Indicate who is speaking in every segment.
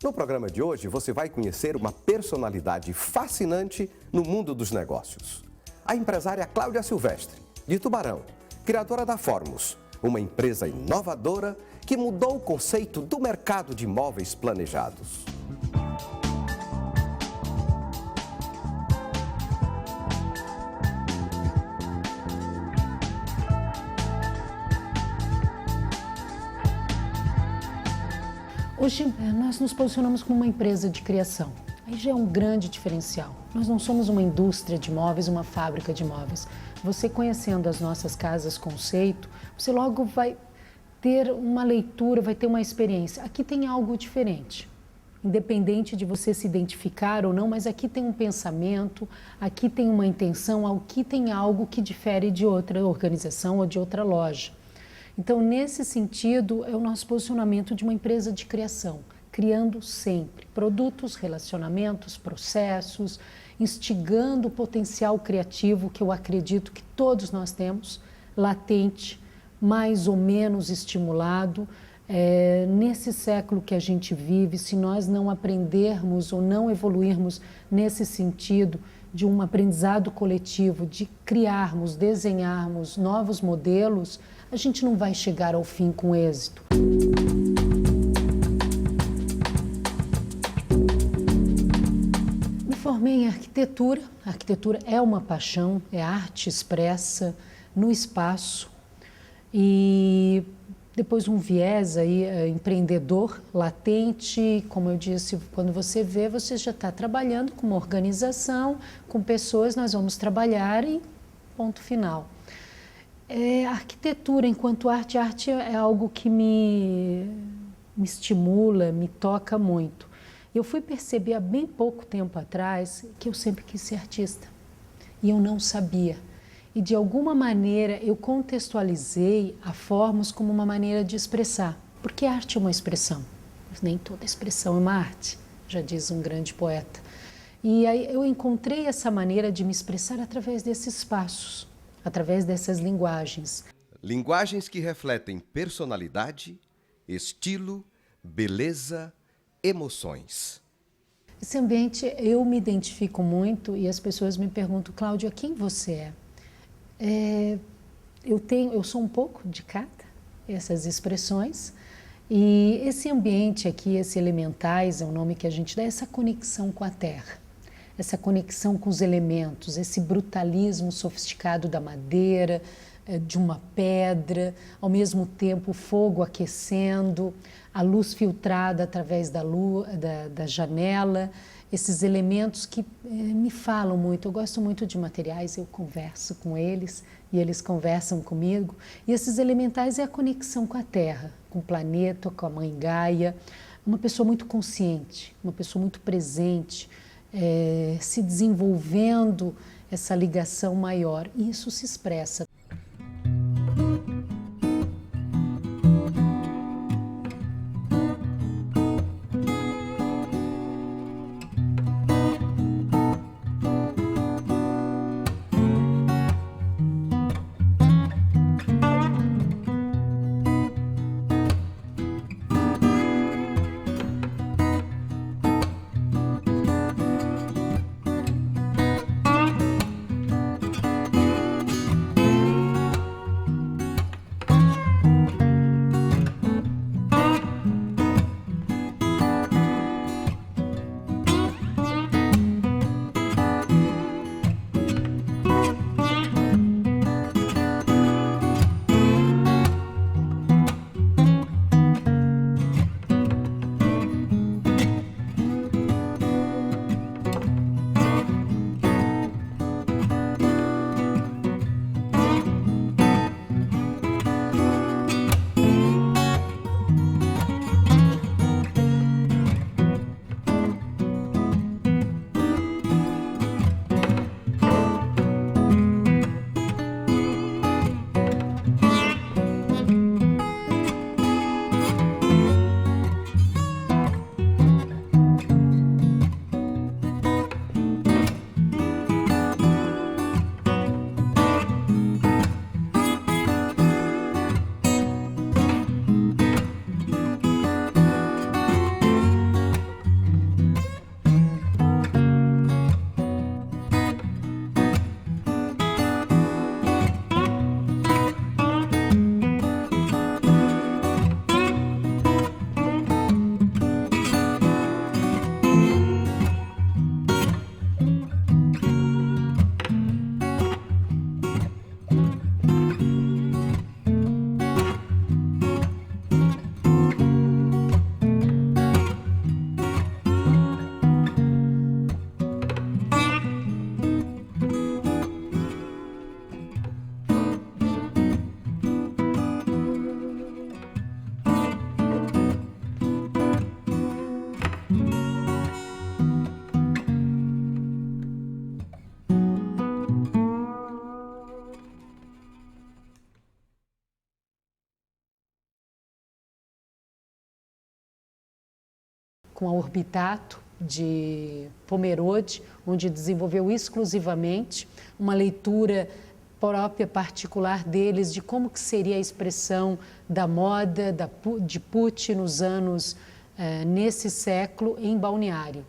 Speaker 1: No programa de hoje, você vai conhecer uma personalidade fascinante no mundo dos negócios. A empresária Cláudia Silvestre, de Tubarão, criadora da Formos, uma empresa inovadora que mudou o conceito do mercado de imóveis planejados.
Speaker 2: Hoje, nós nos posicionamos como uma empresa de criação. Aí já é um grande diferencial. Nós não somos uma indústria de imóveis, uma fábrica de imóveis. Você conhecendo as nossas casas conceito, você logo vai ter uma leitura, vai ter uma experiência. Aqui tem algo diferente. Independente de você se identificar ou não, mas aqui tem um pensamento, aqui tem uma intenção, aqui tem algo que difere de outra organização ou de outra loja. Então, nesse sentido, é o nosso posicionamento de uma empresa de criação, criando sempre produtos, relacionamentos, processos, instigando o potencial criativo que eu acredito que todos nós temos, latente, mais ou menos estimulado. Nesse século que a gente vive, se nós não aprendermos ou não evoluirmos nesse sentido de um aprendizado coletivo, de criarmos, desenharmos novos modelos, a gente não vai chegar ao fim com êxito. Me formei em arquitetura. A arquitetura é uma paixão, é arte expressa no espaço e depois um viés aí, empreendedor, latente. Como eu disse, quando você vê, você já está trabalhando com uma organização, com pessoas, nós vamos trabalhar e ponto final. A arquitetura enquanto arte é algo que me estimula, me toca muito. Eu fui perceber há bem pouco tempo atrás que eu sempre quis ser artista e eu não sabia. E de alguma maneira eu contextualizei a Formos como uma maneira de expressar, porque a arte é uma expressão, mas nem toda expressão é uma arte, já diz um grande poeta. E aí eu encontrei essa maneira de me expressar através desses espaços, através dessas linguagens.
Speaker 1: Linguagens que refletem personalidade, estilo, beleza, emoções.
Speaker 2: Esse ambiente eu me identifico muito e as pessoas me perguntam, Cláudia, quem você é? Eu sou um pouco de cada, essas expressões. E esse ambiente aqui, esse elementais, é o nome que a gente dá, essa conexão com a terra. Essa conexão com os elementos, esse brutalismo sofisticado da madeira, de uma pedra, ao mesmo tempo o fogo aquecendo, a luz filtrada através da janela, esses elementos que me falam muito. Eu gosto muito de materiais, eu converso com eles e eles conversam comigo. E esses elementais é a conexão com a terra, com o planeta, com a mãe Gaia. Uma pessoa muito consciente, uma pessoa muito presente, se desenvolvendo essa ligação maior, e isso se expressa. com a Orbitato de Pomerode, onde desenvolveu exclusivamente uma leitura própria, particular deles, de como que seria a expressão da moda, de Pucci nos anos, nesse século, em Balneário.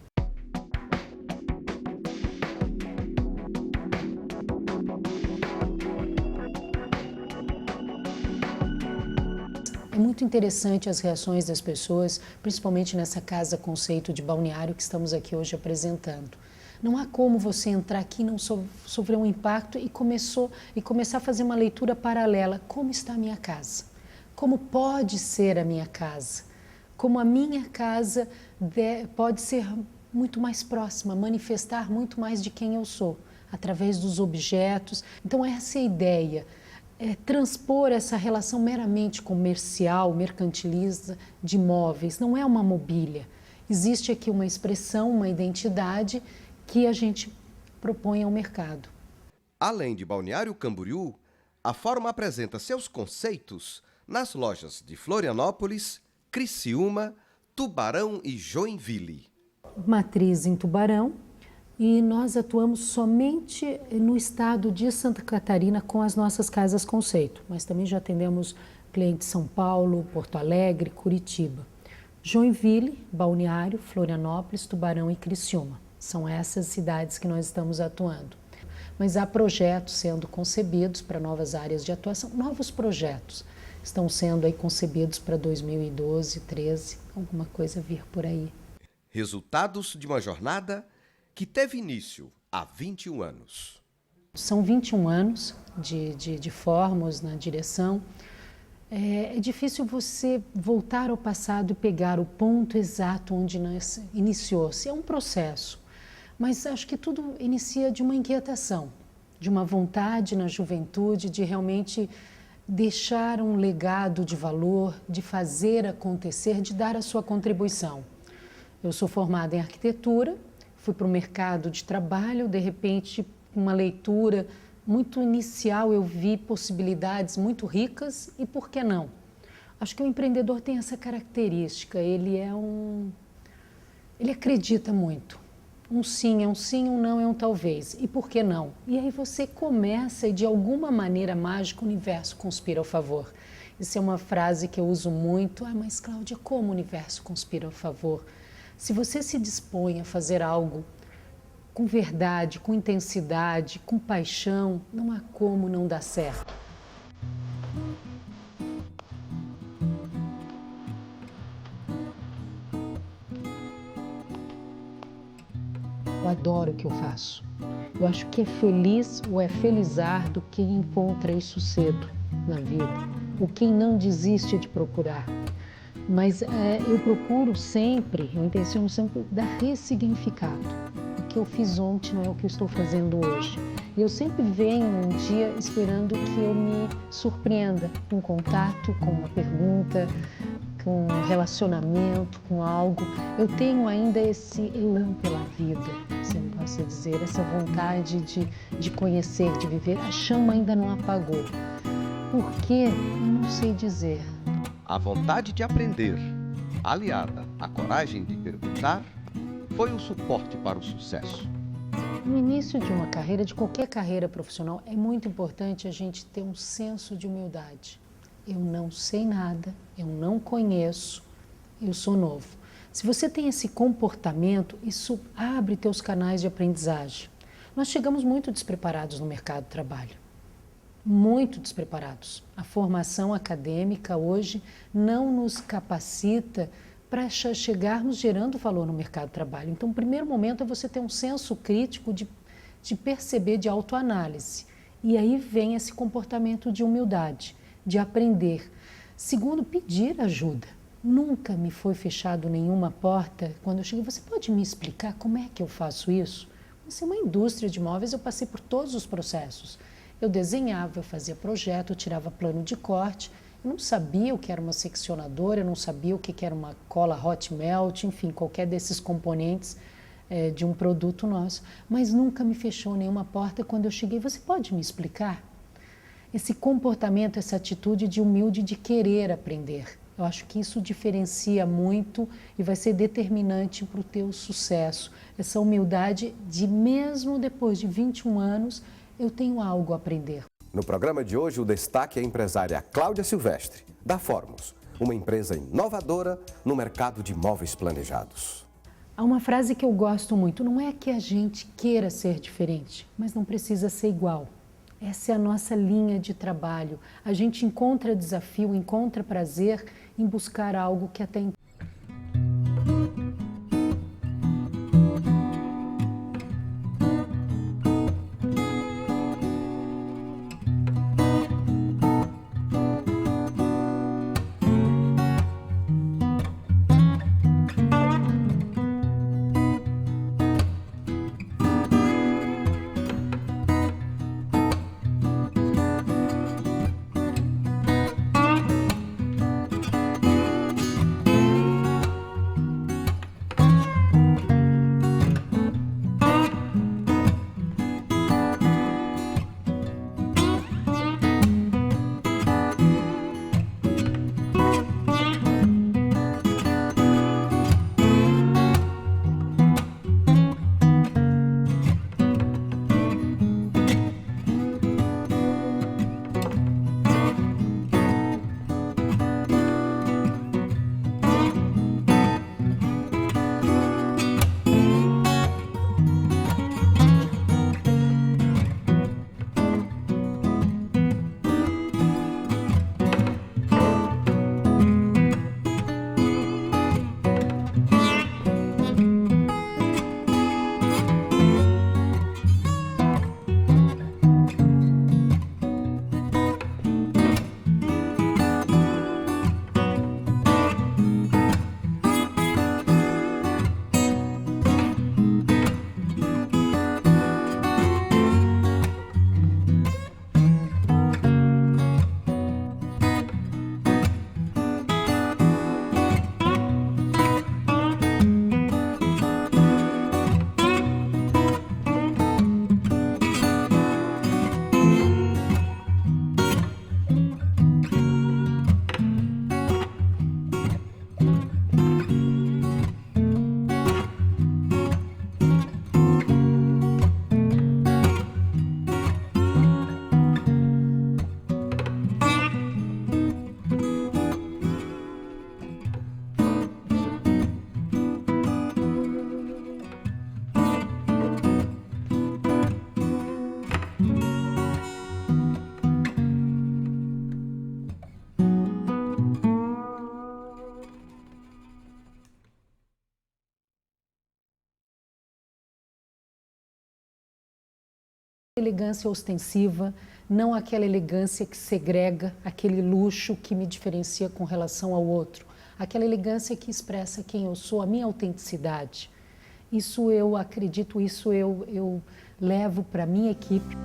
Speaker 2: É muito interessante as reações das pessoas, principalmente nessa casa conceito de Balneário que estamos aqui hoje apresentando. Não há como você entrar aqui e não sofrer um impacto e começar a fazer uma leitura paralela. Como está a minha casa? Como pode ser a minha casa? Como a minha casa pode ser muito mais próxima, manifestar muito mais de quem eu sou, através dos objetos. Então essa é a ideia. Transpor essa relação meramente comercial, mercantilista de imóveis. Não é uma mobília. Existe aqui uma expressão, uma identidade que a gente propõe ao mercado.
Speaker 1: Além de Balneário Camboriú, a Fórum apresenta seus conceitos nas lojas de Florianópolis, Criciúma, Tubarão e Joinville.
Speaker 2: Matriz em Tubarão. E nós atuamos somente no estado de Santa Catarina com as nossas casas conceito, mas também já atendemos clientes de São Paulo, Porto Alegre, Curitiba. Joinville, Balneário, Florianópolis, Tubarão e Criciúma. São essas cidades que nós estamos atuando. Mas há projetos sendo concebidos para novas áreas de atuação, novos projetos estão sendo aí concebidos para 2012, 2013, alguma coisa vir por aí.
Speaker 1: Resultados de uma jornada que teve início há 21 anos.
Speaker 2: São 21 anos de Formos na direção. É difícil você voltar ao passado e pegar o ponto exato onde iniciou-se. É um processo, mas acho que tudo inicia de uma inquietação, de uma vontade na juventude de realmente deixar um legado de valor, de fazer acontecer, de dar a sua contribuição. Eu sou formada em arquitetura, fui para o mercado de trabalho, de repente, uma leitura muito inicial, eu vi possibilidades muito ricas e por que não? Acho que o empreendedor tem essa característica, ele acredita muito. Um sim, um não é um talvez. E por que não? E aí você começa e de alguma maneira mágica o universo conspira ao favor. Isso é uma frase que eu uso muito. Mas Cláudia, como o universo conspira ao favor? Se você se dispõe a fazer algo com verdade, com intensidade, com paixão, não há como não dar certo. Eu adoro o que eu faço. Eu acho que é feliz ou é felizar do que encontra isso cedo na vida, ou quem não desiste de procurar. Mas eu procuro sempre, eu intenciono sempre dar ressignificado. O que eu fiz ontem não é o que eu estou fazendo hoje. E eu sempre venho um dia esperando que eu me surpreenda com um contato, com uma pergunta, com um relacionamento, com algo. Eu tenho ainda esse elan pela vida, se eu posso dizer, essa vontade de conhecer, de viver. A chama ainda não apagou. Por quê? Eu não sei dizer.
Speaker 1: A vontade de aprender, aliada à coragem de perguntar, foi o suporte para o sucesso.
Speaker 2: No início de uma carreira, de qualquer carreira profissional, é muito importante a gente ter um senso de humildade. Eu não sei nada, eu não conheço, eu sou novo. Se você tem esse comportamento, isso abre teus canais de aprendizagem. Nós chegamos muito despreparados no mercado de trabalho. Muito despreparados. A formação acadêmica hoje não nos capacita para chegarmos gerando valor no mercado de trabalho. Então, o primeiro momento é você ter um senso crítico de perceber, de autoanálise. E aí vem esse comportamento de humildade, de aprender. Segundo, pedir ajuda. Nunca me foi fechado nenhuma porta. Quando eu cheguei, você pode me explicar como é que eu faço isso? Isso é uma indústria de imóveis, eu passei por todos os processos. Eu desenhava, eu fazia projeto, eu tirava plano de corte. Eu não sabia o que era uma seccionadora, eu não sabia o que era uma cola hot melt, enfim, qualquer desses componentes de um produto nosso. Mas nunca me fechou nenhuma porta quando eu cheguei. Você pode me explicar? Esse comportamento, essa atitude de humilde, de querer aprender. Eu acho que isso diferencia muito e vai ser determinante para o teu sucesso. Essa humildade de mesmo depois de 21 anos, eu tenho algo a aprender.
Speaker 1: No programa de hoje, o destaque é a empresária Cláudia Silvestre, da Formos, uma empresa inovadora no mercado de móveis planejados.
Speaker 2: Há uma frase que eu gosto muito, não é que a gente queira ser diferente, mas não precisa ser igual. Essa é a nossa linha de trabalho. A gente encontra desafio, encontra prazer em buscar algo que até então. Elegância ostensiva, não aquela elegância que segrega, aquele luxo que me diferencia com relação ao outro. Aquela elegância que expressa quem eu sou, a minha autenticidade. Isso eu acredito, isso eu levo para a minha equipe.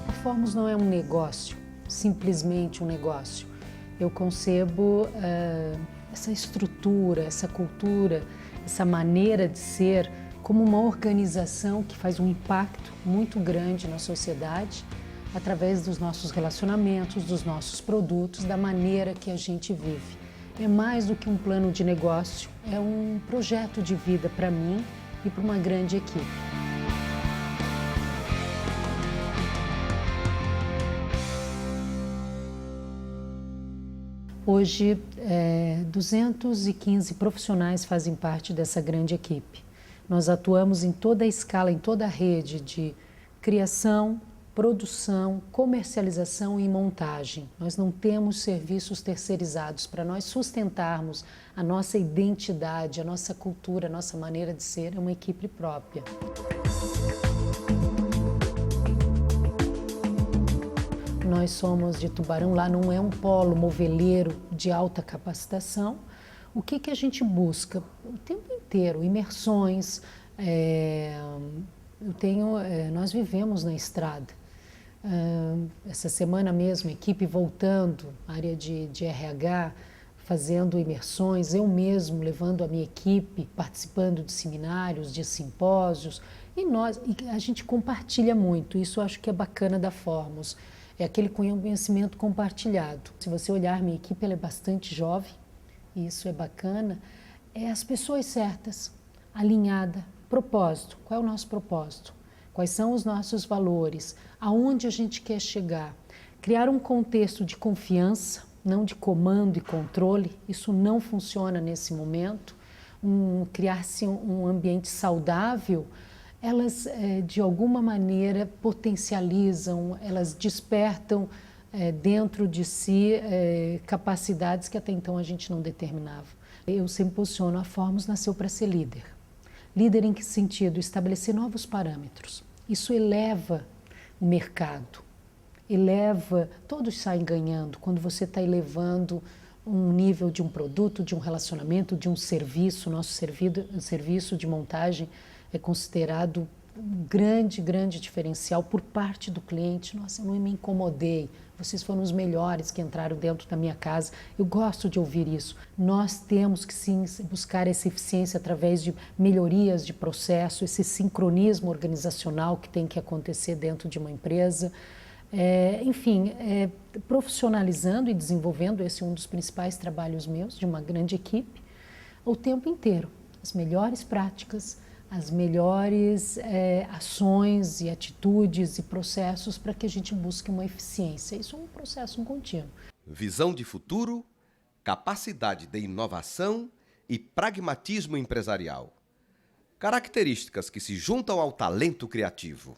Speaker 2: A Formos não é um negócio, simplesmente um negócio. Eu concebo essa estrutura, essa cultura, essa maneira de ser como uma organização que faz um impacto muito grande na sociedade através dos nossos relacionamentos, dos nossos produtos, da maneira que a gente vive. É mais do que um plano de negócio, é um projeto de vida para mim e para uma grande equipe. Hoje, 215 profissionais fazem parte dessa grande equipe. Nós atuamos em toda a escala, em toda a rede de criação, produção, comercialização e montagem. Nós não temos serviços terceirizados. Para nós sustentarmos a nossa identidade, a nossa cultura, a nossa maneira de ser, é uma equipe própria. Nós somos de Tubarão, lá não é um polo moveleiro de alta capacitação. O que a gente busca? O tempo inteiro, imersões. Nós vivemos na estrada. Essa semana mesmo, equipe voltando, área de RH, fazendo imersões, eu mesmo levando a minha equipe, participando de seminários, de simpósios, e a gente compartilha muito. Isso eu acho que é bacana da Formos, é aquele conhecimento compartilhado. Se você olhar minha equipe, ela é bastante jovem, e isso é bacana, é as pessoas certas, alinhada, propósito. Qual é o nosso propósito? Quais são os nossos valores? Aonde a gente quer chegar? Criar um contexto de confiança, não de comando e controle, isso não funciona nesse momento. Criar-se um ambiente saudável, elas de alguma maneira potencializam, elas despertam dentro de si capacidades que até então a gente não determinava. Eu sempre posiciono, a Formos nasceu para ser líder. Líder em que sentido? Estabelecer novos parâmetros. Isso eleva o mercado. Todos saem ganhando quando você está elevando um nível de um produto, de um relacionamento, de um serviço. Nosso serviço de montagem é considerado um grande diferencial por parte do cliente. Nossa, eu não me incomodei, vocês foram os melhores que entraram dentro da minha casa. Eu gosto de ouvir isso. Nós temos que sim buscar essa eficiência através de melhorias de processo, esse sincronismo organizacional que tem que acontecer dentro de uma empresa. Profissionalizando e desenvolvendo, esse é um dos principais trabalhos meus, de uma grande equipe, o tempo inteiro. As melhores práticas, as melhores ações e atitudes e processos para que a gente busque uma eficiência. Isso é um processo contínuo.
Speaker 1: Visão de futuro, capacidade de inovação e pragmatismo empresarial. Características que se juntam ao talento criativo.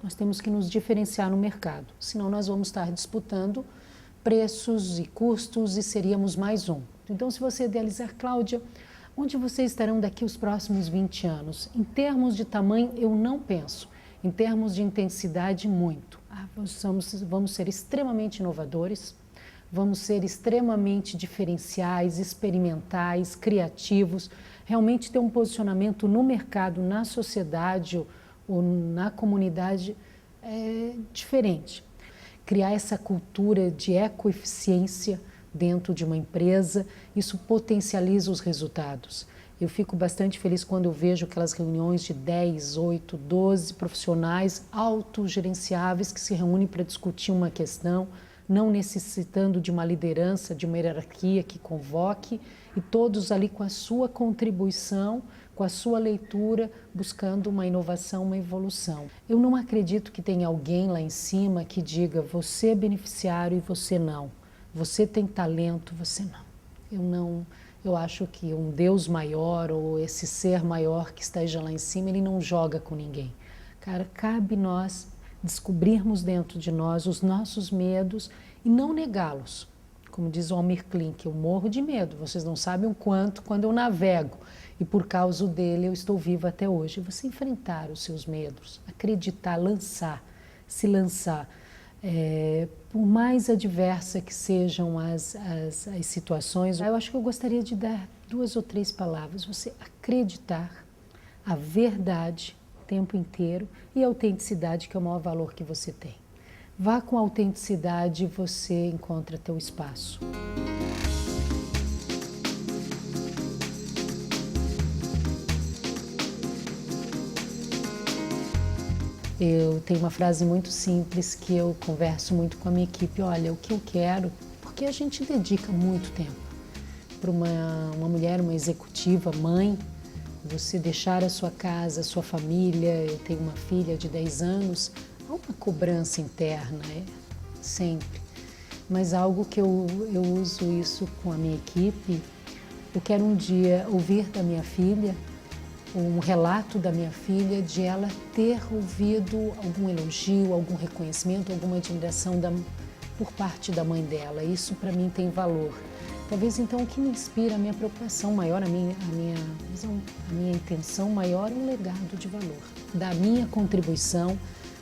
Speaker 2: Nós temos que nos diferenciar no mercado, senão nós vamos estar disputando preços e custos e seríamos mais um. Então, se você idealizar, Cláudia, onde vocês estarão daqui os próximos 20 anos? Em termos de tamanho, eu não penso. Em termos de intensidade, muito. Vamos ser extremamente inovadores, vamos ser extremamente diferenciais, experimentais, criativos, realmente ter um posicionamento no mercado, na sociedade ou na comunidade diferente. Criar essa cultura de ecoeficiência dentro de uma empresa, isso potencializa os resultados. Eu fico bastante feliz quando eu vejo aquelas reuniões de 10, 8, 12 profissionais autogerenciáveis que se reúnem para discutir uma questão, não necessitando de uma liderança, de uma hierarquia que convoque, e todos ali com a sua contribuição, com a sua leitura, buscando uma inovação, uma evolução. Eu não acredito que tenha alguém lá em cima que diga você é beneficiário e você não. Você tem talento, você não. Eu acho que um Deus maior ou esse ser maior que esteja lá em cima, ele não joga com ninguém. Cara, cabe nós descobrirmos dentro de nós os nossos medos e não negá-los. Como diz o Almir Klink, eu morro de medo, vocês não sabem o quanto quando eu navego e por causa dele eu estou viva até hoje. Você enfrentar os seus medos, acreditar, se lançar. Por mais adversa que sejam as situações, eu acho que eu gostaria de dar 2 ou 3 palavras. Você acreditar, a verdade o tempo inteiro e a autenticidade, que é o maior valor que você tem. Vá com autenticidade e você encontra teu espaço. Eu tenho uma frase muito simples que eu converso muito com a minha equipe. Olha, o que eu quero, porque a gente dedica muito tempo para uma mulher, uma executiva, mãe, você deixar a sua casa, a sua família. Eu tenho uma filha de 10 anos, há uma cobrança interna, sempre. Mas algo que eu uso isso com a minha equipe, eu quero um dia ouvir da minha filha, um relato da minha filha de ela ter ouvido algum elogio, algum reconhecimento, alguma admiração por parte da mãe dela. Isso para mim tem valor. Talvez então o que me inspira, a minha preocupação maior, a minha intenção maior é um legado de valor. Da minha contribuição,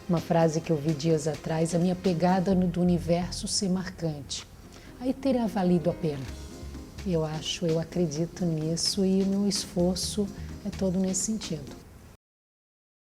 Speaker 2: uma frase que eu vi dias atrás, a minha pegada do universo ser marcante. Aí terá valido a pena. Eu acredito nisso e o meu esforço é todo nesse sentido.